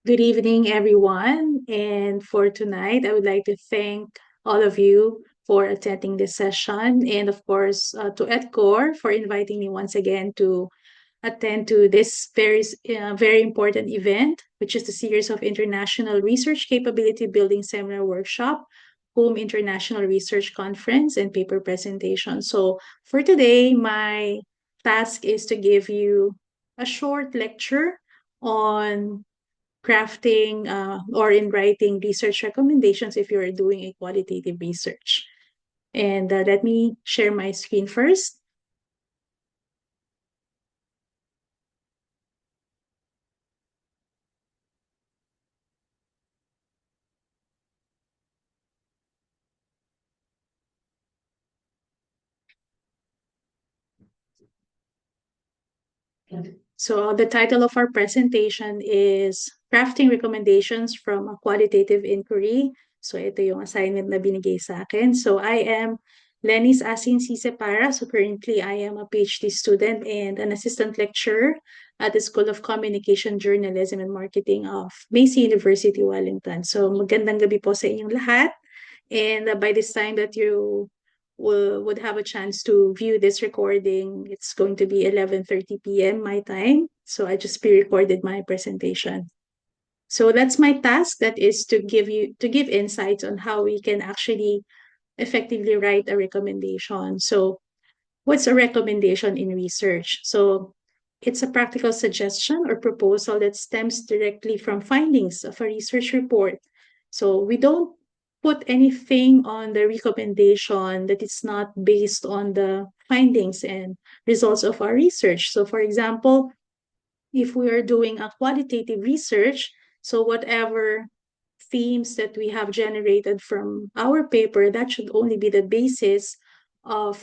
Good evening, everyone. And for tonight, I would like to thank all of you for attending this session. And of course, to EdCore for inviting me once again to attend to this very important event, which is the series of International Research Capability Building Seminar Workshop, Home International Research Conference, and paper presentation. So for today, my task is to give you a short lecture on crafting or in writing research recommendations if you're doing a qualitative research. And let me share my screen first. So the title of our presentation is Crafting Recommendations from a Qualitative Inquiry. So ito yung assignment na binigay sa akin. So I am Lenis Aislinn Separa. So currently I am a PhD student and an assistant lecturer at the School of Communication, Journalism and Marketing of Massey University, Wellington. So magandang gabi po sa inyong lahat. And by this time that you would have a chance to view this recording, it's going to be 11:30 p.m. my time. So I just pre-recorded my presentation. So that's my task. That is to give insights on how we can actually effectively write a recommendation. So what's a recommendation in research? So it's a practical suggestion or proposal that stems directly from findings of a research report. So we don't put anything on the recommendation that is not based on the findings and results of our research. So for example, if we are doing a qualitative research, so whatever themes that we have generated from our paper, that should only be the basis of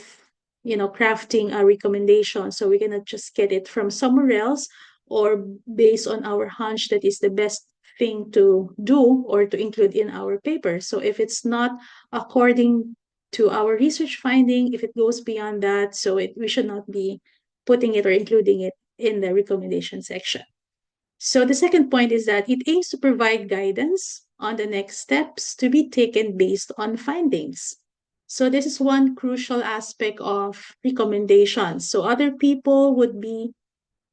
crafting a recommendation. So we cannot just get it from somewhere else or based on our hunch that is the best thing to do or to include in our paper. So if it's not according to our research finding, if it goes beyond that, we should not be putting it or including it in the recommendation section. So the second point is that it aims to provide guidance on the next steps to be taken based on findings. So this is one crucial aspect of recommendations. So other people would be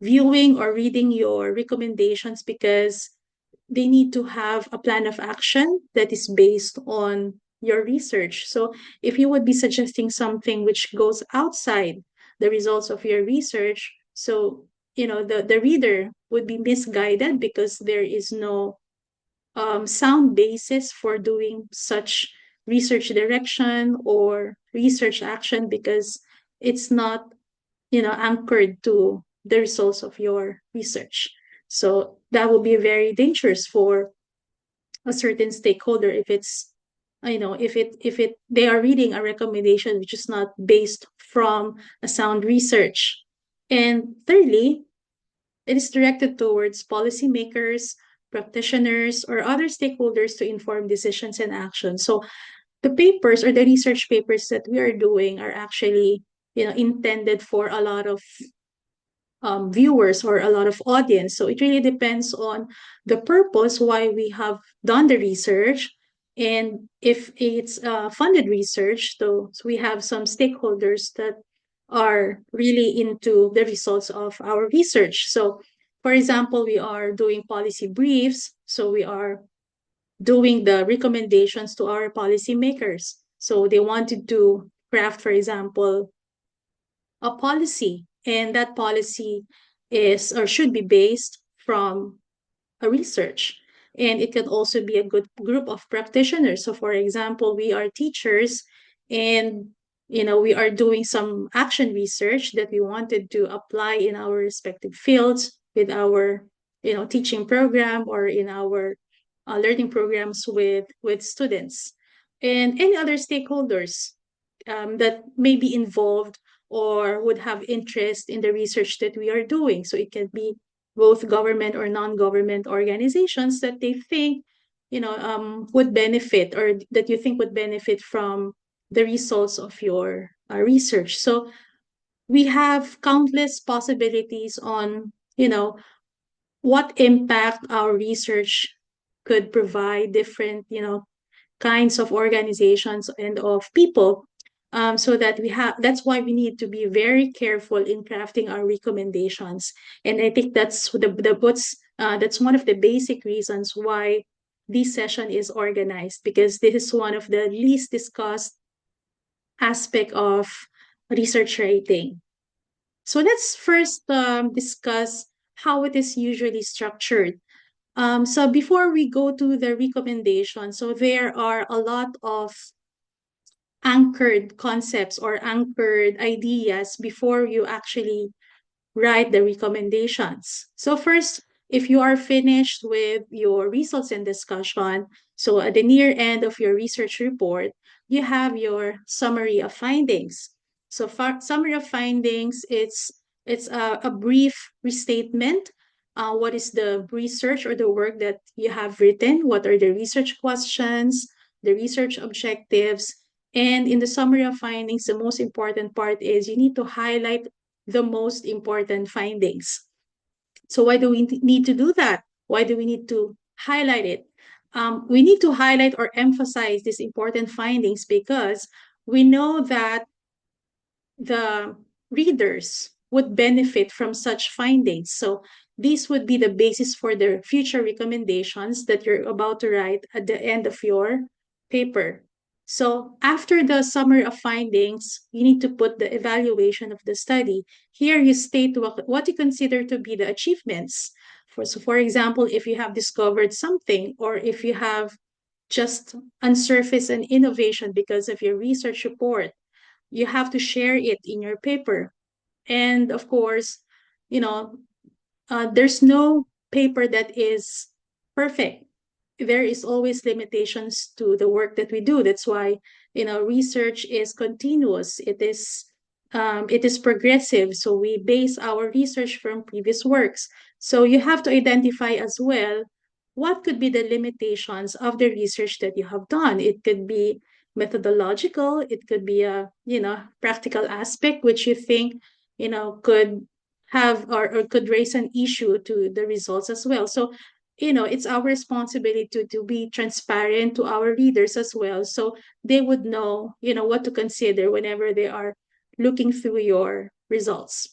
viewing or reading your recommendations because they need to have a plan of action that is based on your research. So if you would be suggesting something which goes outside the results of your research, so the reader would be misguided because there is no sound basis for doing such research direction or research action because it's not anchored to the results of your research. So that would be very dangerous for a certain stakeholder if it's if it they are reading a recommendation which is not based from a sound research. And thirdly, it is directed towards policymakers, practitioners, or other stakeholders to inform decisions and actions. So the papers or the research papers that we are doing are actually intended for a lot of viewers or a lot of audience. So it really depends on the purpose why we have done the research. And if it's funded research, so we have some stakeholders that are really into the results of our research. So, for example, we are doing policy briefs. So we are doing the recommendations to our policymakers. So they wanted to craft, for example, a policy, and that policy is or should be based from a research. And it can also be a good group of practitioners. So, for example, we are teachers and we are doing some action research that we wanted to apply in our respective fields with our teaching program or in our learning programs with students and any other stakeholders that may be involved or would have interest in the research that we are doing. So it can be both government or non-government organizations that they think, would benefit or that you think would benefit from the results of your research. So we have countless possibilities on, what impact our research could provide different, kinds of organizations and of people. So that that's why we need to be very careful in crafting our recommendations. And I think that's one of the basic reasons why this session is organized, because this is one of the least discussed aspect of research writing. So let's first discuss how it is usually structured. So before we go to the recommendation, so there are a lot of anchored concepts or anchored ideas before you actually write the recommendations. So first, if you are finished with your results and discussion, so at the near end of your research report, you have your summary of findings. So for summary of findings, it's a brief restatement. What is the research or the work that you have written? What are the research questions, the research objectives? And in the summary of findings, the most important part is you need to highlight the most important findings. So why do we need to do that? Why do we need to highlight it? We need to highlight or emphasize these important findings because we know that the readers would benefit from such findings. So these would be the basis for the future recommendations that you're about to write at the end of your paper. So after the summary of findings, you need to put the evaluation of the study. Here you state what you consider to be the achievements. For example, if you have discovered something or if you have just unsurfaced an innovation because of your research report, you have to share it in your paper. And of course, you know, there's no paper that is perfect. There is always limitations to the work that we do. That's why, research is continuous. It is progressive. So we base our research from previous works. So you have to identify as well what could be the limitations of the research that you have done. It could be methodological. It could be a, practical aspect, which you think, could have or could raise an issue to the results as well. So, it's our responsibility to be transparent to our readers as well. So they would know, what to consider whenever they are looking through your results.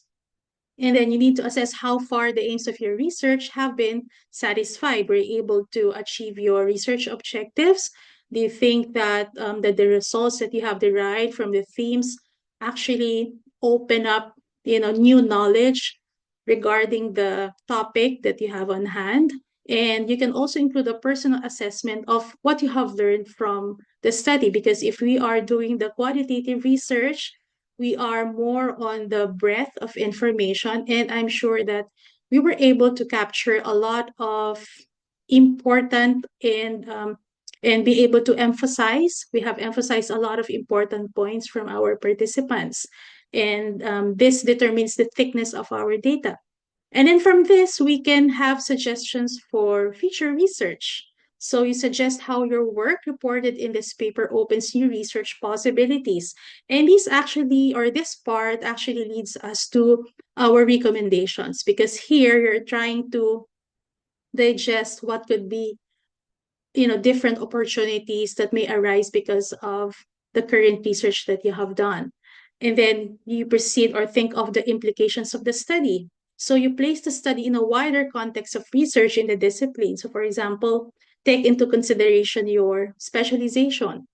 And then you need to assess how far the aims of your research have been satisfied. Were you able to achieve your research objectives? Do you think that the results that you have derived from the themes actually open up, new knowledge regarding the topic that you have on hand? And you can also include a personal assessment of what you have learned from the study, because if we are doing the qualitative research, we are more on the breadth of information. And I'm sure that we were able to capture a lot of important and be able to emphasize. We have emphasized a lot of important points from our participants. And this determines the thickness of our data. And then from this, we can have suggestions for future research. So you suggest how your work reported in this paper opens new research possibilities. And this part actually leads us to our recommendations, because here you're trying to digest what could be, different opportunities that may arise because of the current research that you have done. And then you proceed or think of the implications of the study. So you place the study in a wider context of research in the discipline. So for example, take into consideration your specialization.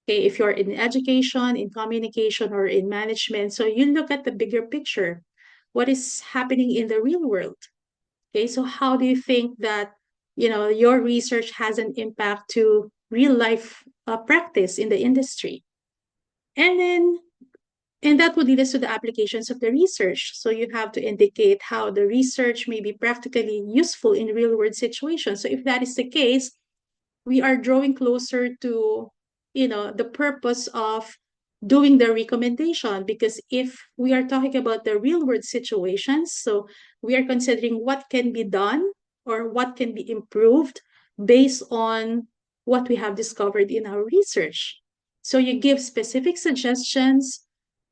Okay, if you're in education, in communication, or in management, so you look at the bigger picture. What is happening in the real world? Okay, so how do you think that your research has an impact to real life practice in the industry? And then and that would lead us to the applications of the research. So you have to indicate how the research may be practically useful in real world situations. So if that is the case, we are drawing closer to the purpose of doing the recommendation, because if we are talking about the real world situations, so we are considering what can be done or what can be improved based on what we have discovered in our research. So you give specific suggestions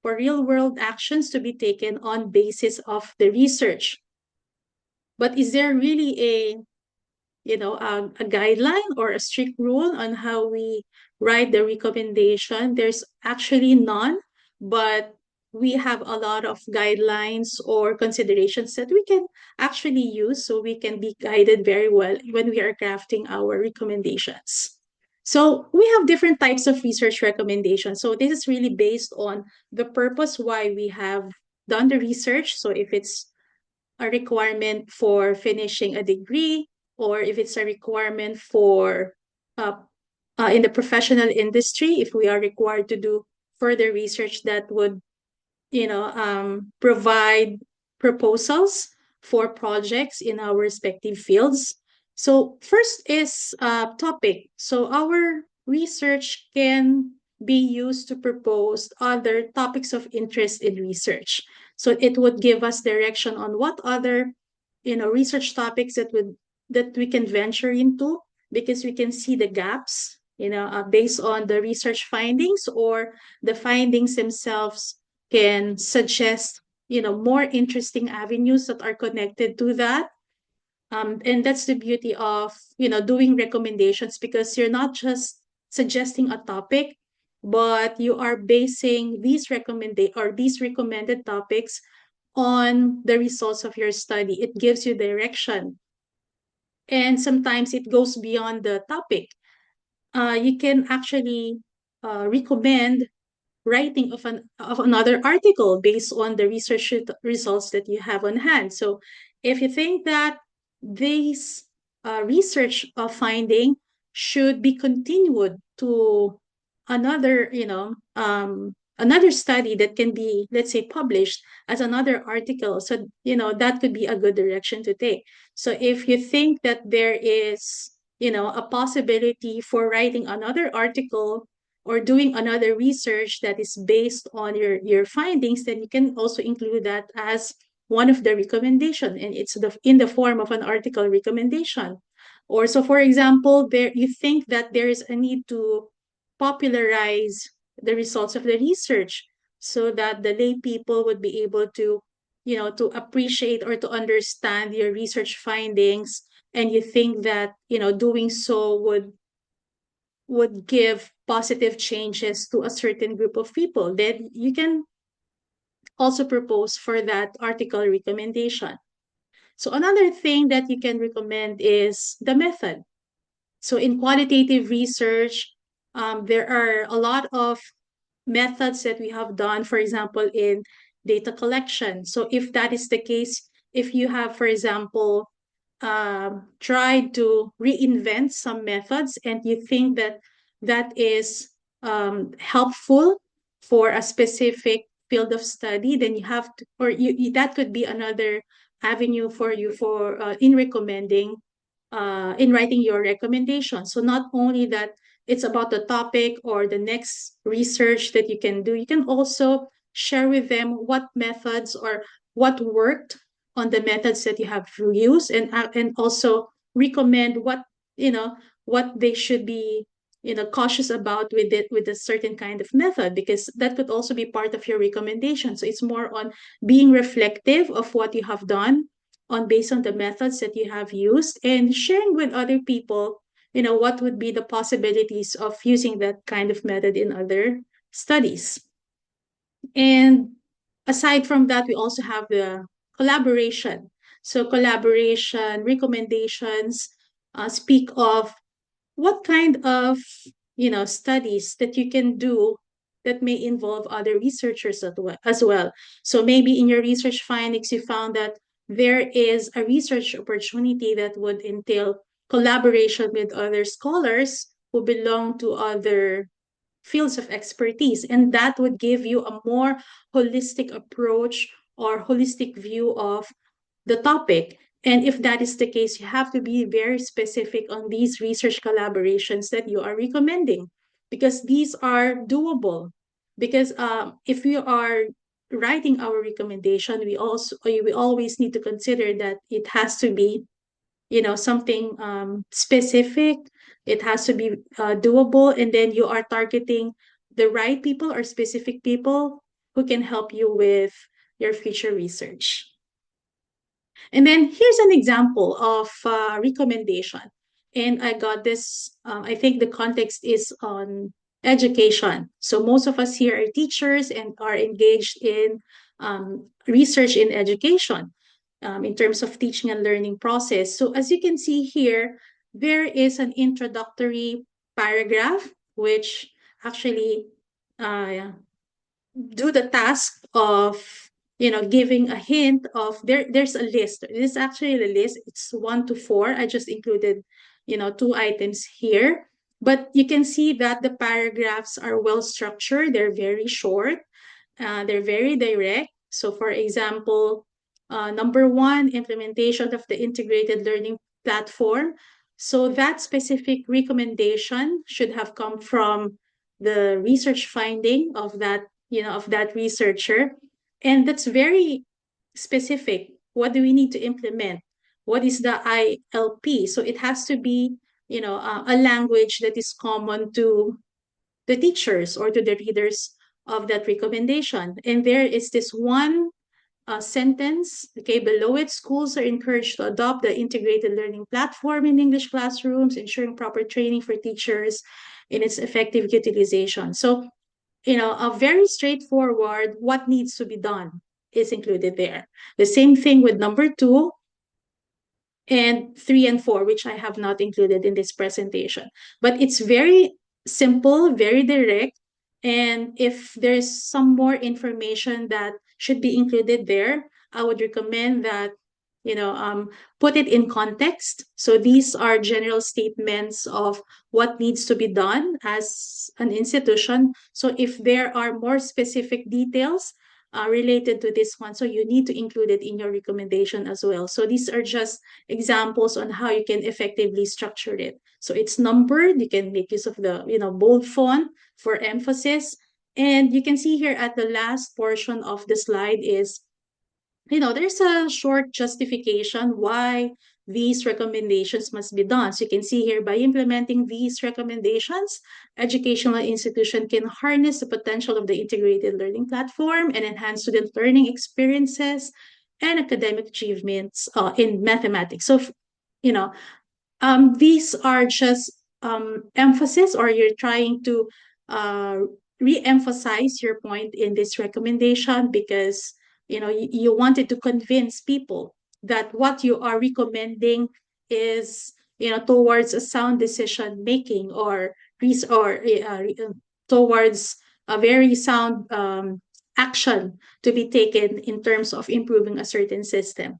for real world actions to be taken on basis of the research. But is there really a guideline or a strict rule on how we write the recommendation? There's actually none, but we have a lot of guidelines or considerations that we can actually use so we can be guided very well when we are crafting our recommendations. So we have different types of research recommendations. So this is really based on the purpose why we have done the research. So if it's a requirement for finishing a degree, or if it's a requirement for uh, in the professional industry, if we are required to do further research that would provide proposals for projects in our respective fields. So first is topic. So our research can be used to propose other topics of interest in research. So it would give us direction on what other, research topics that we can venture into, because we can see the gaps, based on the research findings, or the findings themselves can suggest more interesting avenues that are connected to that. And that's the beauty of doing recommendations, because you're not just suggesting a topic, but you are basing these recommended topics on the results of your study. It gives you direction, and sometimes it goes beyond the topic. You can actually recommend writing of another article based on the research results that you have on hand. So if you think that these research finding should be continued to another, another study that can be, let's say, published as another article, so that could be a good direction to take. So if you think that there is, a possibility for writing another article or doing another research that is based on your findings, then you can also include that as one of the recommendation, and it's in the form of an article recommendation. Or so, for example, there you think that there is a need to popularize the results of the research, so that the lay people would be able to, to appreciate or to understand your research findings, and you think that doing so would give positive changes to a certain group of people, then you can also propose for that article recommendation. So another thing that you can recommend is the method. So in qualitative research, there are a lot of methods that we have done, for example, in data collection. So if that is the case, if you have, for example, tried to reinvent some methods, and you think that that is helpful for a specific field of study, then you have to, or that could be another avenue for you for in recommending in writing your recommendation. So not only that it's about the topic or the next research that you can do, you can also share with them what methods or what worked on the methods that you have used, and also recommend what they should be cautious about with it, with a certain kind of method, because that could also be part of your recommendation. So it's more on being reflective of what you have done on based on the methods that you have used, and sharing with other people what would be the possibilities of using that kind of method in other studies. And aside from that, we also have the collaboration. So collaboration recommendations speak of what kind of studies that you can do that may involve other researchers as well. So maybe in your research findings you found that there is a research opportunity that would entail collaboration with other scholars who belong to other fields of expertise, and that would give you a more holistic approach or holistic view of the topic. And if that is the case, you have to be very specific on these research collaborations that you are recommending, because these are doable. Because if we are writing our recommendation, we always need to consider that it has to be something specific. It has to be doable, and then you are targeting the right people or specific people who can help you with your future research. And then here's an example of recommendation. And I got this, I think the context is on education. So most of us here are teachers and are engaged in research in education in terms of teaching and learning process. So as you can see here, there is an introductory paragraph, which actually do the task of giving a hint of there's a list. This is actually the list. It's 1 to 4. I just included 2 items here, but you can see that the paragraphs are well structured. They're very short, they're very direct. So for example, number 1, implementation of the integrated learning platform. So that specific recommendation should have come from the research finding of that researcher. And that's very specific. What do we need to implement? What is the ILP? So it has to be, a language that is common to the teachers or to the readers of that recommendation. And there is this one sentence, okay, below it: schools are encouraged to adopt the integrated learning platform in English classrooms, ensuring proper training for teachers in its effective utilization. So, a very straightforward what needs to be done is included there. The same thing with number 2 and 3 and 4, which I have not included in this presentation. But it's very simple, very direct. And if there's some more information that should be included there, I would recommend that, put it in context. So these are general statements of what needs to be done as an institution. So if there are more specific details related to this one, so you need to include it in your recommendation as well. So these are just examples on how you can effectively structure it. So it's numbered. You can make use of the bold font for emphasis. And you can see here at the last portion of the slide is, there's a short justification why these recommendations must be done. So you can see here, by implementing these recommendations, educational institution can harness the potential of the integrated learning platform and enhance student learning experiences and academic achievements in mathematics. So, you know, these are just emphasis, or you're trying to uh, re-emphasize your point in this recommendation, because you wanted to convince people that what you are recommending is towards a sound decision making, or towards a very sound action to be taken in terms of improving a certain system.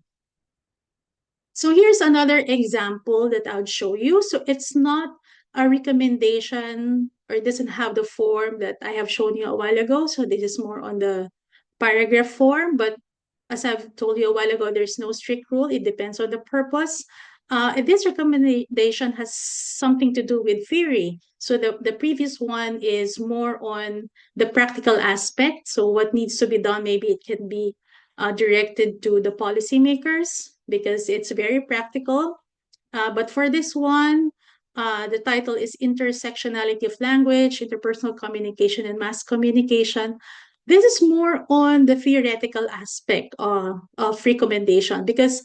So here's another example that I'll show you. So it's not a recommendation, or it doesn't have the form that I have shown you a while ago. So this is more on the paragraph form, but as I've told you a while ago, there's no strict rule. It depends on the purpose. This recommendation has something to do with theory. So the previous one is more on the practical aspect. So what needs to be done, maybe it can be directed to the policymakers because it's very practical. But for this one, the title is Intersectionality of Language, Interpersonal Communication, and Mass Communication. This is more on the theoretical aspect of recommendation, because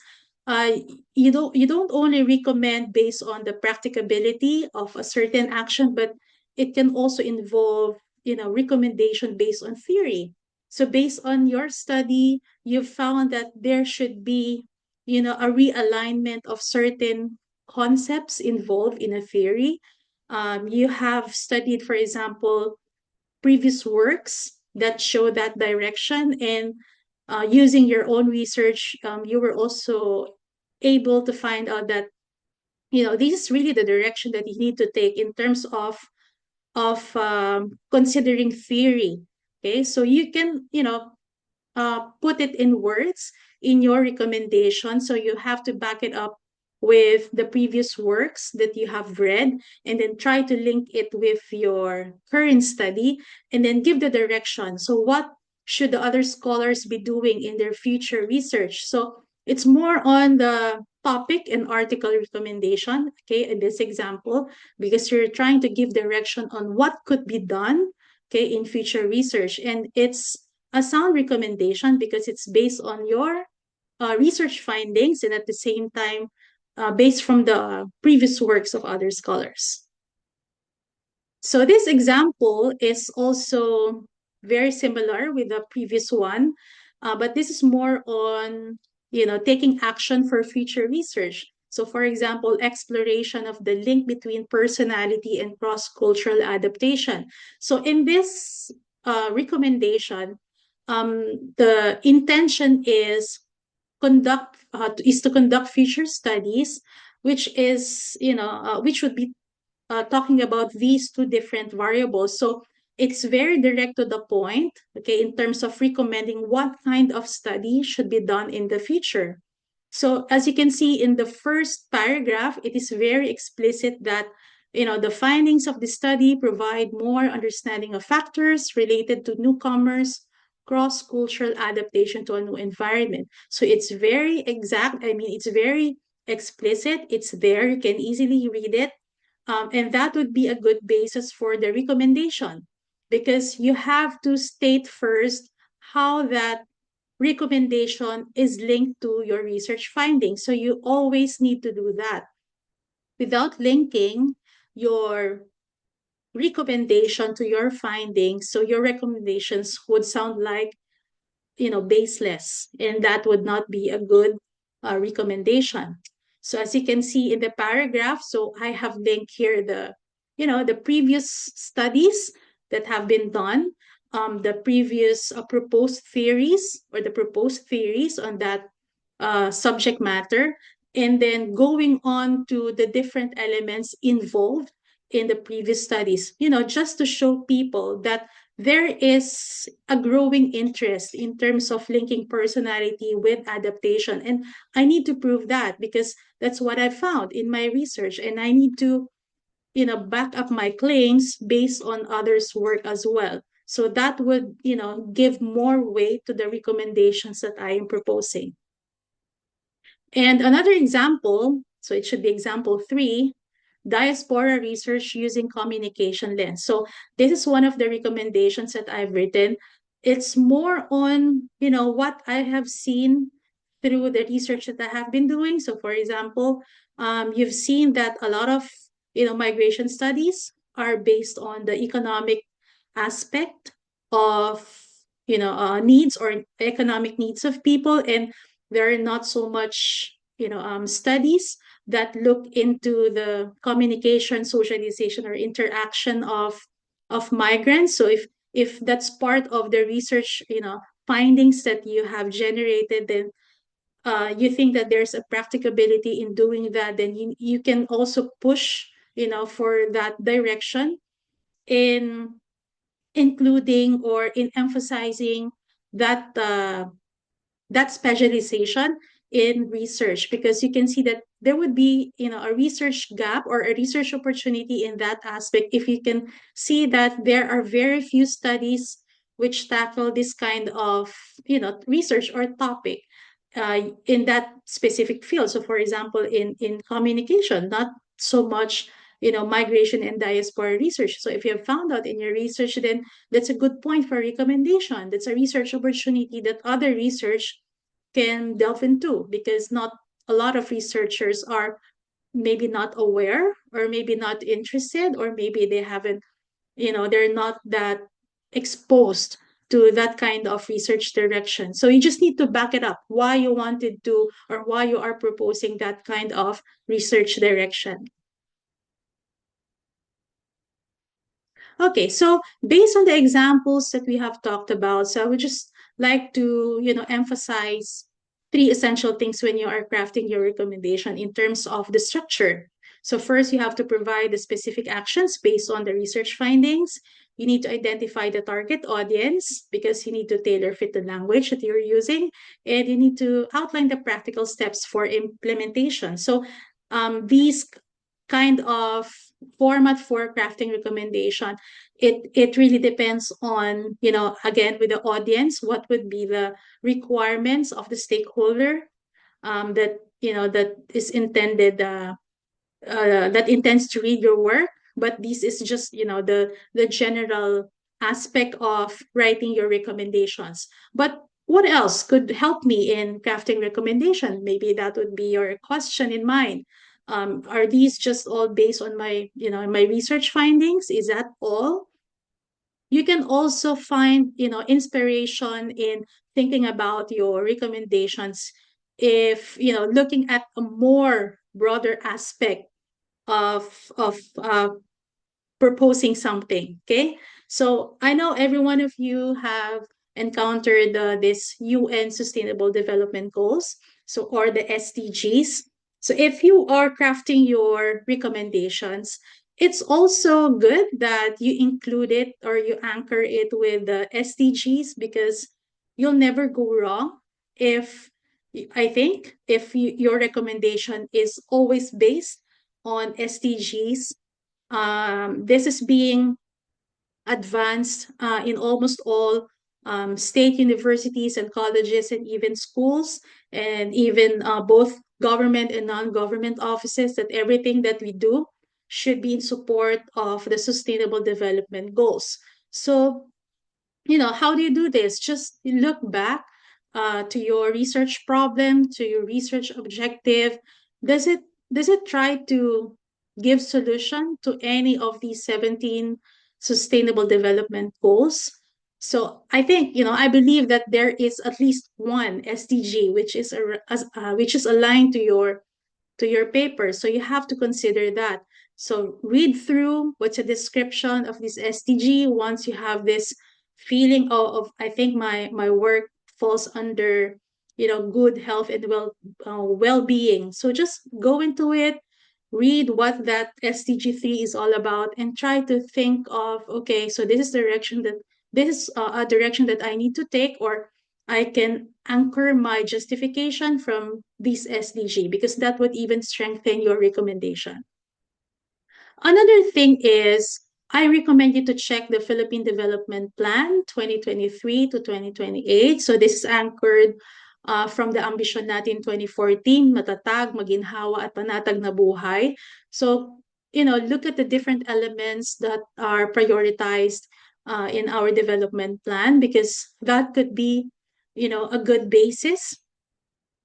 uh, you don't only recommend based on the practicability of a certain action, but it can also involve recommendation based on theory. So based on your study, you found that there should be a realignment of certain concepts involved in a theory. You have studied, for example, previous works that show that direction, and using your own research, you were also able to find out that this is really the direction that you need to take in terms of considering theory. Okay, so you can put it in words in your recommendation. So you have to back it up with the previous works that you have read, and then try to link it with your current study, and then give the direction. So what should the other scholars be doing in their future research? So it's more on the topic and article recommendation, okay, in this example, because you're trying to give direction on what could be done, okay, in future research. And it's a sound recommendation because it's based on your research findings and at the same time based from the previous works of other scholars. So this example is also very similar with the previous one, but this is more on, taking action for future research. So for example, exploration of the link between personality and cross-cultural adaptation. So in this recommendation, the intention is to conduct future studies, which is, which would be talking about these two different variables. So it's very direct to the point, okay, in terms of recommending what kind of study should be done in the future. So as you can see in the first paragraph, it is very explicit that the findings of the study provide more understanding of factors related to newcomers, cross-cultural adaptation to a new environment. So it's very exact. I mean, it's very explicit. It's there. You can easily read it, and that would be a good basis for the recommendation because you have to state first how that recommendation is linked to your research findings. So you always need to do that. Without linking your recommendation to your findings, so your recommendations would sound like baseless, and that would not be a good recommendation. So as you can see in the paragraph, so I have linked here the previous studies that have been done, the previous proposed theories or the proposed theories on that subject matter, and then going on to the different elements involved in the previous studies, just to show people that there is a growing interest in terms of linking personality with adaptation. And I need to prove that because that's what I found in my research. And I need to, back up my claims based on others' work as well. So that would, give more weight to the recommendations that I am proposing. And another example, so it should be example 3, diaspora research using communication lens. So this is one of the recommendations that I've written. It's more on, what I have seen through the research that I have been doing. So for example, you've seen that a lot of, migration studies are based on the economic aspect of, needs or economic needs of people. And there are not so much studies that look into the communication, socialization, or interaction of migrants. So if that's part of the research findings that you have generated, then you think that there's a practicability in doing that, then you can also push for that direction in including or in emphasizing that that specialization in research, because you can see that there would be a research gap or a research opportunity in that aspect if you can see that there are very few studies which tackle this kind of research or topic in that specific field. So for example, in communication, not so much migration and diaspora research. So if you have found out in your research, then that's a good point for recommendation. That's a research opportunity that other research can delve into, because not a lot of researchers are maybe not aware or maybe not interested, or maybe they haven't, they're not that exposed to that kind of research direction. So you just need to back it up why you wanted to or why you are proposing that kind of research direction. Okay, so based on the examples that we have talked about, so I would just like to, emphasize three essential things when you are crafting your recommendation in terms of the structure. So first, you have to provide the specific actions based on the research findings. You need to identify the target audience because you need to tailor fit the language that you're using, and you need to outline the practical steps for implementation. So these kind of format for crafting recommendation, it really depends on, again, with the audience, what would be the requirements of the stakeholder that that is intended that intends to read your work. But this is just the general aspect of writing your recommendations. But what else could help me in crafting recommendation? Maybe that would be your question in mind. Are these just all based on my research findings? Is that all? You can also find, inspiration in thinking about your recommendations if, looking at a more broader aspect of proposing something. Okay. So I know every one of you have encountered this UN Sustainable Development Goals, so or the SDGs. So if you are crafting your recommendations, it's also good that you include it or you anchor it with the SDGs, because you'll never go wrong if I think if your recommendation is always based on SDGs. This is being advanced in almost all state universities and colleges and even schools, and even both government and non-government offices, that everything that we do should be in support of the sustainable development goals. So how do you do this? Just look back to your research problem, to your research objective. Does it try to give solution to any of these 17 sustainable development goals? So I think, I believe that there is at least one SDG which is aligned to your paper. So you have to consider that. So read through what's a description of this SDG. Once you have this feeling of I think my work falls under good health and well-being. So just go into it, read what that SDG 3 is all about, and try to think of, okay, so this is a direction that I need to take, or I can anchor my justification from this SDG, because that would even strengthen your recommendation. Another thing is, I recommend you to check the Philippine Development Plan 2023 to 2028. So this is anchored from the Ambisyon Natin 2014, matatag, maginhawa at panatag na buhay. So, look at the different elements that are prioritized in our development plan, because that could be, a good basis,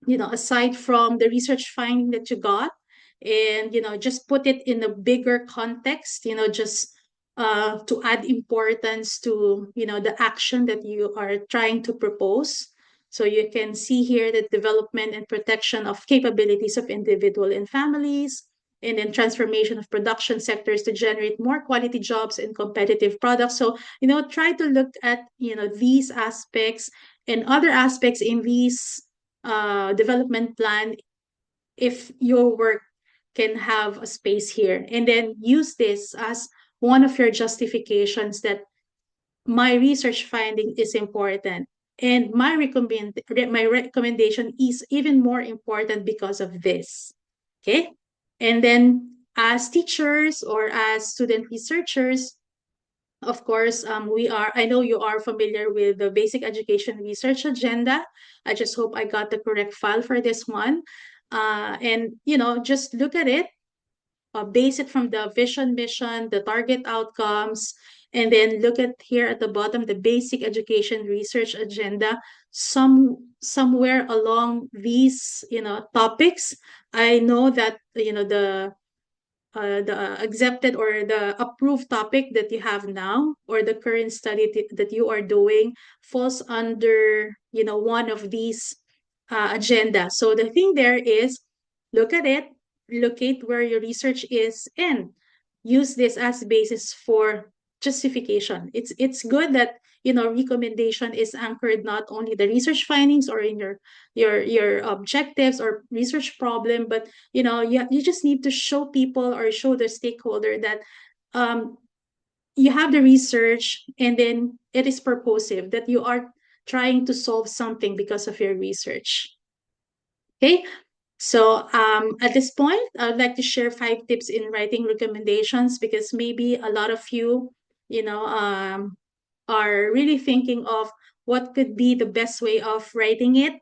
aside from the research finding that you got, and, just put it in a bigger context, just to add importance to, the action that you are trying to propose. So you can see here the development and protection of capabilities of individual and families, and then transformation of production sectors to generate more quality jobs and competitive products. So, try to look at, these aspects and other aspects in these development plan, if your work can have a space here, and then use this as one of your justifications that my research finding is important, and my recommendation is even more important because of this. Okay. And then, as teachers or as student researchers, of course, I know you are familiar with the basic education research agenda. I just hope I got the correct file for this one. And, just look at it, base it from the vision, mission, the target outcomes, and then look at here at the bottom, the basic education research agenda. Somewhere along these, topics, I know that, the accepted or the approved topic that you have now, or the current study that you are doing, falls under, one of these agenda. So the thing there is, look at it, locate where your research is, and use this as basis for justification. It's good that, recommendation is anchored not only the research findings or in your objectives or research problem, but, you just need to show people or show the stakeholder that um, you have the research, and then it is purposive, that you are trying to solve something because of your research. Okay. So at this point, I would like to share 5 tips in writing recommendations, because maybe a lot of you, are really thinking of what could be the best way of writing it.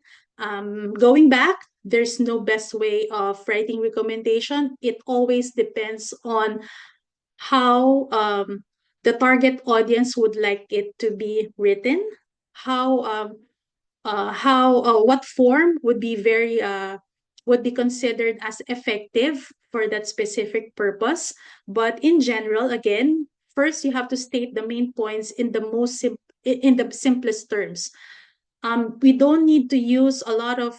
Going back, there's no best way of writing recommendation. It always depends on how the target audience would like it to be written, how what form would be would be considered as effective for that specific purpose. But in general, again, first you have to state the main points in in the simplest terms. We don't need to use a lot of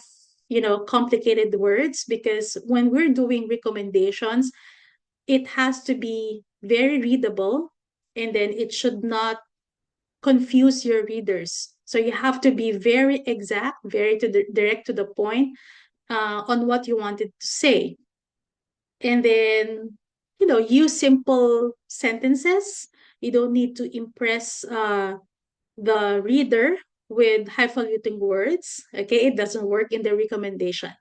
complicated words, because when we're doing recommendations, it has to be very readable, and then it should not confuse your readers. So you have to be very exact, very direct to the point on what you wanted to say. And then, use simple sentences. You don't need to impress the reader with highfalutin words. Okay, it doesn't work in the recommendation.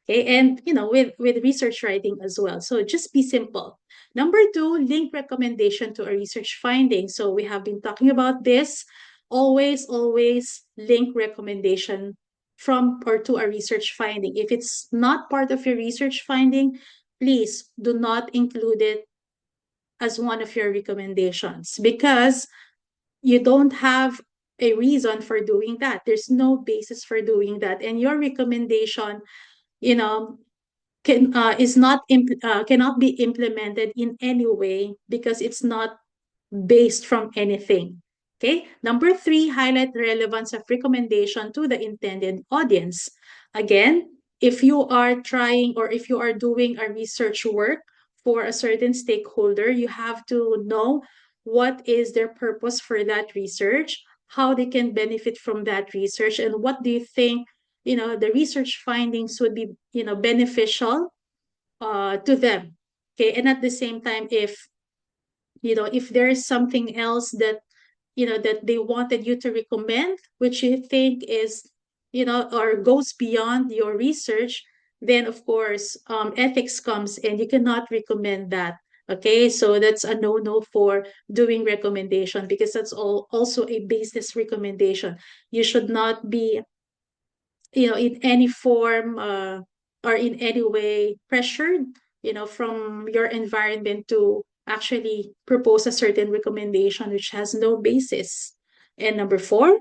Okay, and with research writing as well. So just be simple. Number two, link recommendation to a research finding. So we have been talking about this. Always link recommendation from or to a research finding. If it's not part of your research finding, please do not include it as one of your recommendations, because you don't have a reason for doing that. There's no basis for doing that. And your recommendation, you know, cannot be implemented in any way, because it's not based from anything. Okay. Number three, highlight the relevance of recommendation to the intended audience. Again, if you are trying or if you are doing a research work for a certain stakeholder, you have to know what is their purpose for that research, how they can benefit from that research, and what do you think, the research findings would be, beneficial to them. Okay. And at the same time, if there is something else that that they wanted you to recommend, which you think is, or goes beyond your research, then of course ethics comes and you cannot recommend that. Okay, so that's a no for doing recommendation, because that's also a business recommendation. You should not be, in any form or in any way pressured, from your environment to actually propose a certain recommendation which has no basis. And number four,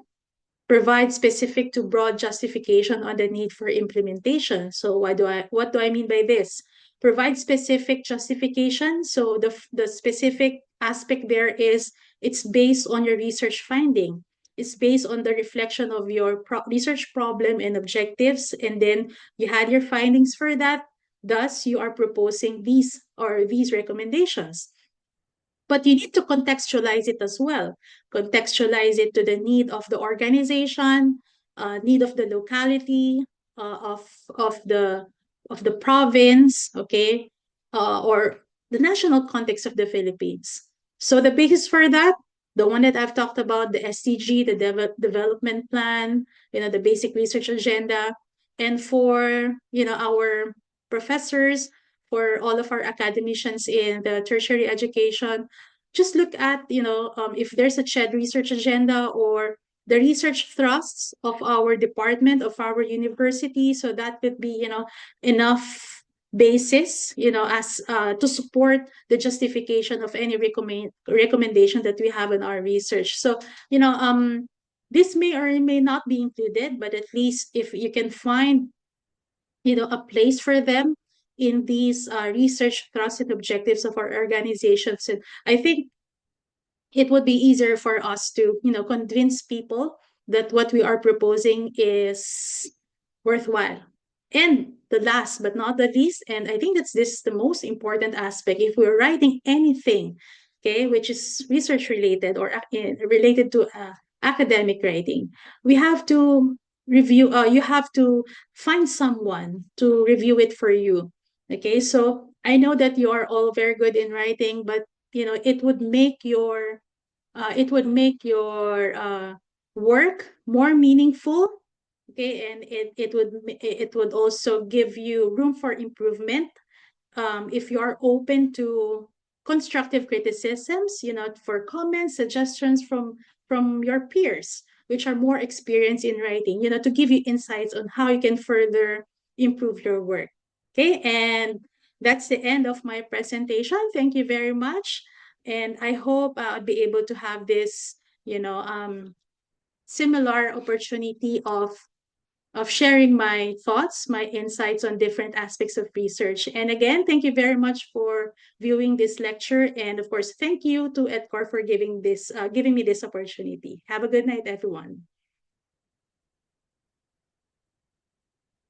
provide specific to broad justification on the need for implementation. So what do I mean by this? Provide specific justification. So the specific aspect there is, it's based on your research finding. It's based on the reflection of your research problem and objectives, and then you had your findings for that. Thus, you are proposing these recommendations. But you need to contextualize it as well. Contextualize it to the need of the organization, need of the locality, of the province, okay, or the national context of the Philippines. So the basis for that, the one that I've talked about, the SDG, the development plan, the basic research agenda, and for our professors, for all of our academicians in the tertiary education, just look at, if there's a CHED research agenda or the research thrusts of our department, of our university. So that would be, enough basis, as to support the justification of any recommendation that we have in our research. So, this may or may not be included, but at least if you can find, a place for them in these research thrusts and objectives of our organizations. And I think it would be easier for us to, convince people that what we are proposing is worthwhile. And the last but not the least, and I think this is the most important aspect, if we're writing anything, okay, which is research related or related to academic writing, we have to review, you have to find someone to review it for you. Okay, so I know that you are all very good in writing, but it would make your work more meaningful. Okay, and it would also give you room for improvement, if you are open to constructive criticisms, for comments, suggestions from your peers, which are more experienced in writing, to give you insights on how you can further improve your work. Okay, and that's the end of my presentation. Thank you very much. And I hope I'll be able to have this, similar opportunity of of sharing my thoughts, my insights on different aspects of research. And again, thank you very much for viewing this lecture. And of course, thank you to EdCore for giving me this opportunity. Have a good night, everyone.